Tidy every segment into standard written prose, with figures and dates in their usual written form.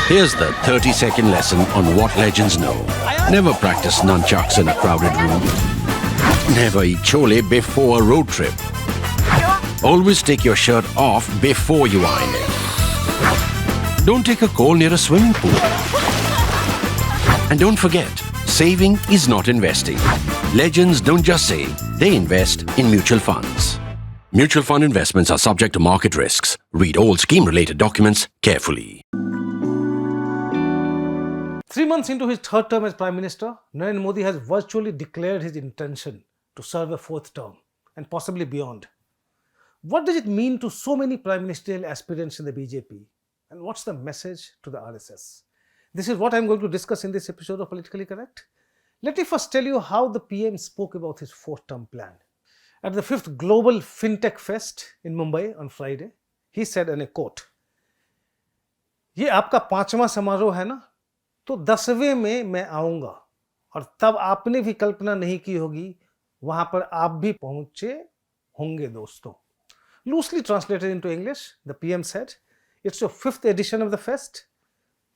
Here's the 30-second lesson on what legends know. Never practice nunchucks in a crowded room. Never eat chole before a road trip. Always take your shirt off before you iron it. Don't take a call near a swimming pool. And don't forget, saving is not investing. Legends don't just save, they invest in mutual funds. Mutual fund investments are subject to market risks. Read all scheme-related documents carefully. 3 months into his third term as Prime Minister, Narendra Modi has virtually declared his intention to serve a fourth term and possibly beyond. What does it mean to so many prime ministerial aspirants in the BJP? And what's the message to the RSS? This is what I'm going to discuss in this episode of Politically Correct. Let me first tell you how the PM spoke about his fourth term plan. At the 5th Global FinTech Fest in Mumbai on Friday, he said in a quote, "ये आपका 5वां समारोह है ना, तो 10वें में मैं आऊंगा और तब आपने भी कल्पना नहीं की होगी वहां पर आप भी पहुंचे होंगे दोस्तों." Loosely translated into English, the PM said, "It's your 5th edition of the fest,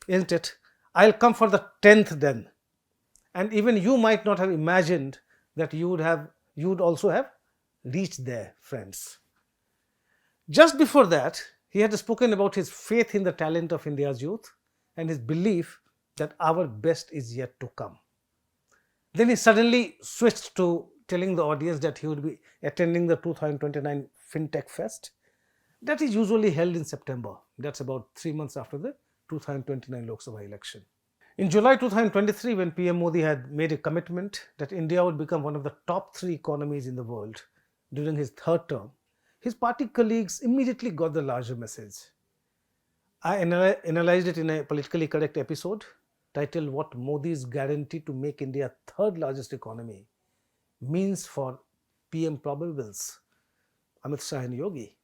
isn't it? I'll come for the 10th then." And even you might not have imagined that you'd also have reached there, friends. Just before that, he had spoken about his faith in the talent of India's youth and his belief that our best is yet to come. Then he suddenly switched to telling the audience that he would be attending the 2029 FinTech Fest that is usually held in September. That's about 3 months after the 2029 Lok Sabha election. In July 2023, when PM Modi had made a commitment that India would become one of the top 3 economies in the world during his third term, his party colleagues immediately got the larger message. I analyzed it in a Politically Correct episode titled "What Modi's Guarantee to Make India Third Largest Economy Means for PM Probables, Amit Shah and Yogi."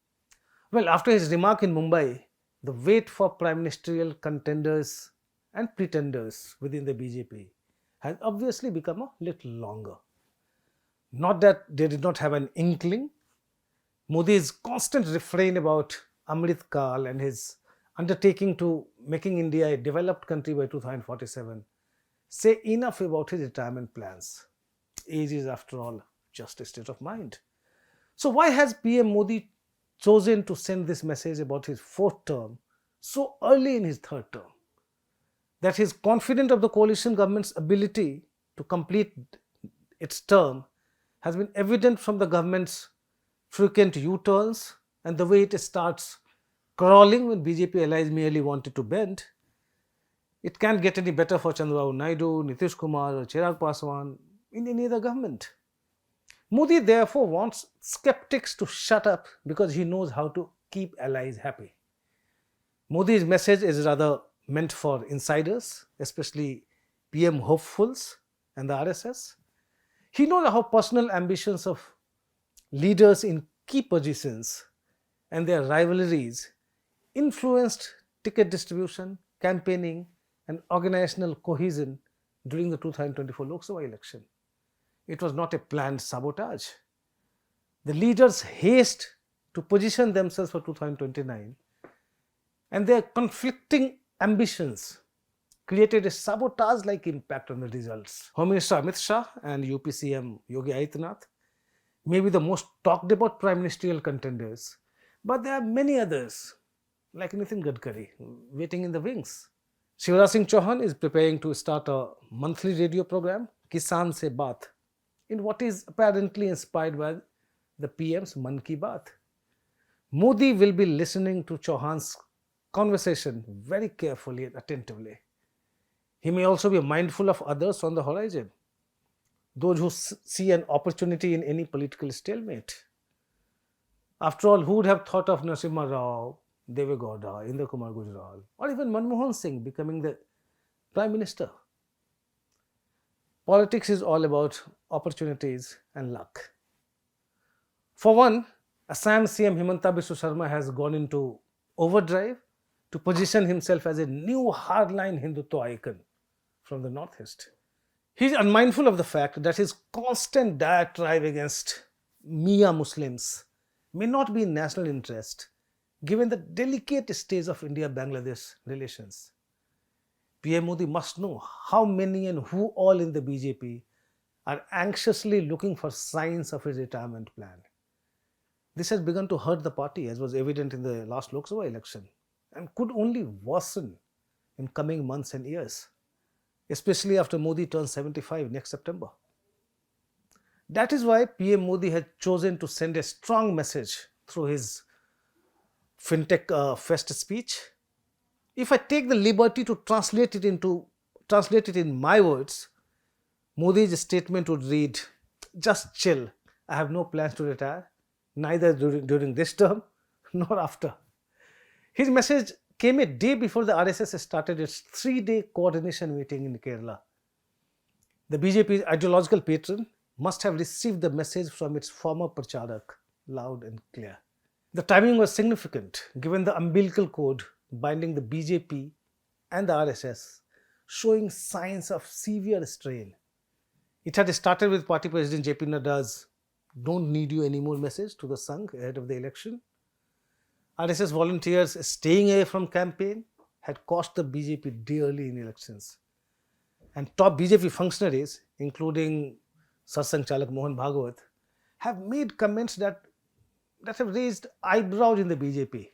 Well, after his remark in Mumbai, the wait for prime ministerial contenders and pretenders within the BJP has obviously become a little longer. Not that they did not have an inkling. Modi's constant refrain about Amrit Kal and his undertaking to making India a developed country by 2047 say enough about his retirement plans. Age is, after all, just a state of mind. So why has PM Modi chosen to send this message about his fourth term so early in his third term? That he is confident of the coalition government's ability to complete its term has been evident from the government's frequent U-turns and the way it starts crawling when BJP allies merely wanted to bend. It can't get any better for Chandrababu Naidu, Nitish Kumar or Chirag Paswan in any other government. Modi therefore wants skeptics to shut up because he knows how to keep allies happy. Modi's message is rather meant for insiders, especially PM hopefuls and the RSS. He knows how personal ambitions of leaders in key positions and their rivalries influenced ticket distribution, campaigning, and organizational cohesion during the 2024 Lok Sabha election. It was not a planned sabotage. The leaders' haste to position themselves for 2029 and their conflicting ambitions created a sabotage-like impact on the results. Home Minister Amit Shah and UP CM Yogi Adityanath may be the most talked about prime ministerial contenders, but there are many others, like Nitin Gadkari, waiting in the wings. Shivraj Singh Chauhan is preparing to start a monthly radio program, Kisan Se Baat, in what is apparently inspired by the PM's Man Ki Baat. Modi will be listening to Chauhan's conversation very carefully and attentively. He may also be mindful of others on the horizon, those who see an opportunity in any political stalemate. After all, who would have thought of Narasimha Rao, Deve Gowda, Indra Kumar Gujral, or even Manmohan Singh becoming the Prime Minister? Politics is all about opportunities and luck. For one, Assam CM Himanta Biswa Sharma has gone into overdrive to position himself as a new hardline Hindutva icon from the northeast. He is unmindful of the fact that his constant diatribe against Mia Muslims may not be in national interest given the delicate stage of India-Bangladesh relations. PM Modi must know how many and who all in the BJP are anxiously looking for signs of his retirement plan. This has begun to hurt the party, as was evident in the last Lok Sabha election, and could only worsen in coming months and years, especially after Modi turns 75 next September. That is why PM Modi has chosen to send a strong message through his FinTech Fest speech. If I take the liberty to translate it in my words, Modi's statement would read, "Just chill. I have no plans to retire, neither during this term nor after." His message came a day before the RSS started its 3-day coordination meeting in Kerala. The BJP's ideological patron must have received the message from its former Pracharak loud and clear. The timing was significant given the umbilical cord binding the BJP and the RSS showing signs of severe strain. It had started with Party President JP Nadda's "Don't need you anymore" message to the Sangh ahead of the election. RSS volunteers staying away from campaign had cost the BJP dearly in elections. And top BJP functionaries, including Satsang Chalak Mohan Bhagwat, have made comments that have raised eyebrows in the BJP.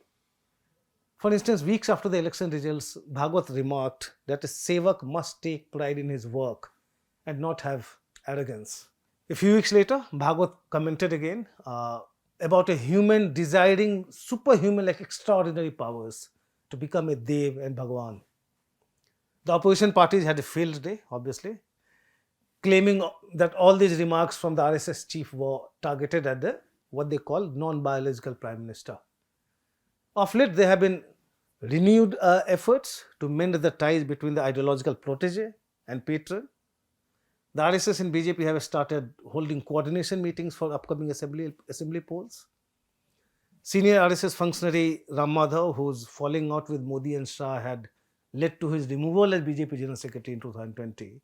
For instance, weeks after the election results, Bhagwat remarked that a sevak must take pride in his work and not have arrogance. A few weeks later, Bhagwat commented again about a human desiring superhuman-like extraordinary powers to become a Dev and Bhagwan. The opposition parties had a field day, obviously, claiming that all these remarks from the RSS chief were targeted at what they call non-biological Prime Minister. Of late, there have been renewed efforts to mend the ties between the ideological protege and patron. The RSS and BJP have started holding coordination meetings for upcoming assembly polls. Senior RSS functionary Ram Madhav, whose falling out with Modi and Shah had led to his removal as BJP General Secretary in 2020,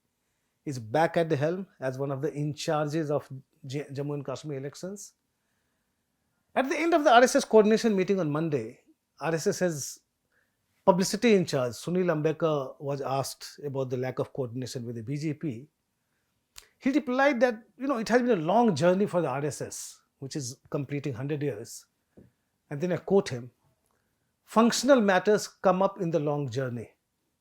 is back at the helm as one of the in-charges of Jammu and Kashmir elections. At the end of the RSS coordination meeting on Monday, RSS's publicity in charge, Sunil Ambekar, was asked about the lack of coordination with the BJP. He replied that, it has been a long journey for the RSS, which is completing 100 years. And then I quote him, "Functional matters come up in the long journey.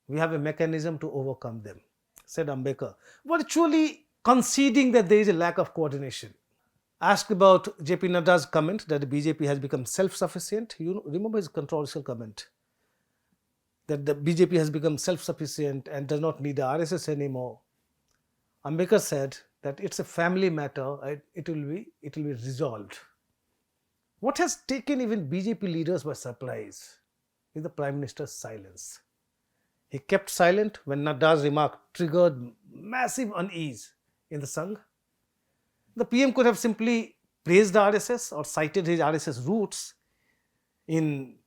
We have a mechanism to overcome them," said Ambekar, virtually conceding that there is a lack of coordination. Asked about JP Nadda's comment that the BJP has become self-sufficient, you remember his controversial comment that the BJP has become self-sufficient and does not need the RSS anymore. Ambekar said that it's a family matter, it will be resolved. What has taken even BJP leaders by surprise is the Prime Minister's silence. He kept silent when Nadda's remark triggered massive unease in the Sangh. The PM could have simply praised the RSS or cited his RSS roots in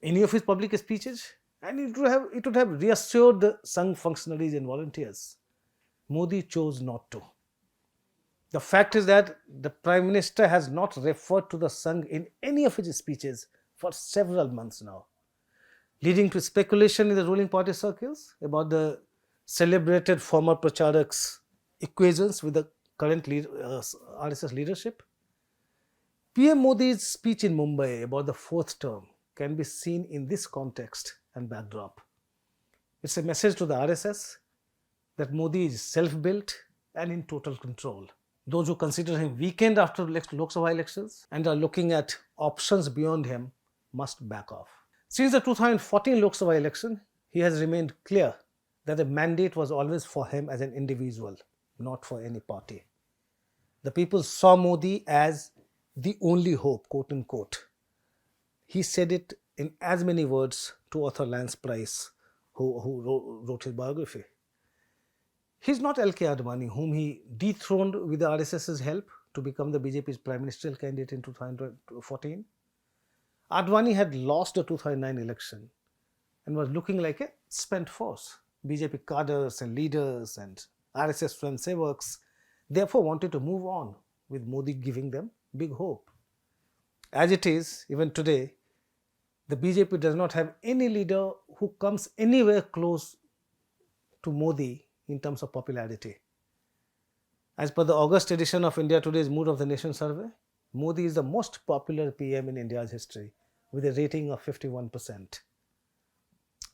any of his public speeches, and it would have reassured the Sangh functionaries and volunteers. Modi chose not to. The fact is that the Prime Minister has not referred to the Sangh in any of his speeches for several months now, leading to speculation in the ruling party circles about the celebrated former Pracharak's equations with the current RSS leadership. PM Modi's speech in Mumbai about the fourth term can be seen in this context and backdrop. It's a message to the RSS that Modi is self-built and in total control. Those who consider him weakened after Lok Sabha elections and are looking at options beyond him must back off. Since the 2014 Lok Sabha election, he has remained clear that the mandate was always for him as an individual, not for any party. The people saw Modi as the only hope, quote unquote. He said it in as many words to author Lance Price, who wrote his biography. He's not L.K. Advani, whom he dethroned with the RSS's help to become the BJP's prime ministerial candidate in 2014. Advani had lost the 2009 election and was looking like a spent force. BJP cadres and leaders and RSS swayamsevaks therefore wanted to move on, with Modi giving them big hope. As it is, even today, the BJP does not have any leader who comes anywhere close to Modi in terms of popularity. As per the August edition of India Today's Mood of the Nation survey, Modi is the most popular PM in India's history with a rating of 51%.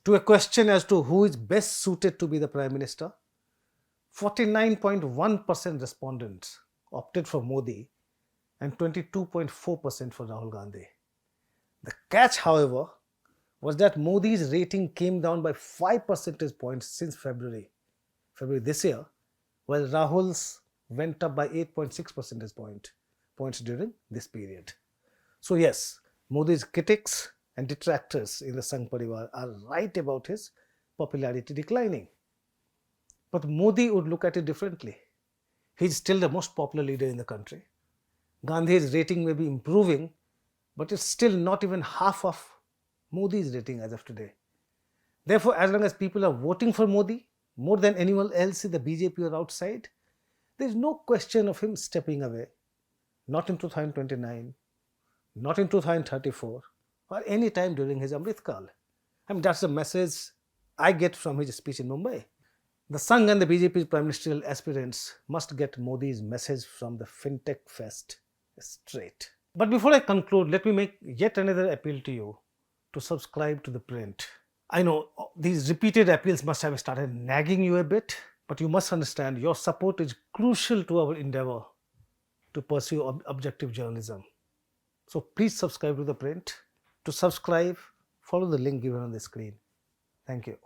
To a question as to who is best suited to be the Prime Minister, 49.1% respondents opted for Modi and 22.4% for Rahul Gandhi. The catch, however, was that Modi's rating came down by 5 percentage points since February this year, while Rahul's went up by 8.6 percentage points during this period. So yes, Modi's critics and detractors in the Sangh Parivar are right about his popularity declining. But Modi would look at it differently. He's still the most popular leader in the country. Gandhi's rating may be improving, but it's still not even half of Modi's rating as of today. Therefore, as long as people are voting for Modi more than anyone else in the BJP or outside, there is no question of him stepping away. Not in 2029, not in 2034, or any time during his Amritkal. I mean, that's the message I get from his speech in Mumbai. The Sangh and the BJP's prime ministerial aspirants must get Modi's message from the FinTech Fest straight. But before I conclude, let me make yet another appeal to you to subscribe to ThePrint. I know these repeated appeals must have started nagging you a bit, but you must understand your support is crucial to our endeavor to pursue objective journalism. So please subscribe to ThePrint. To subscribe, follow the link given on the screen. Thank you.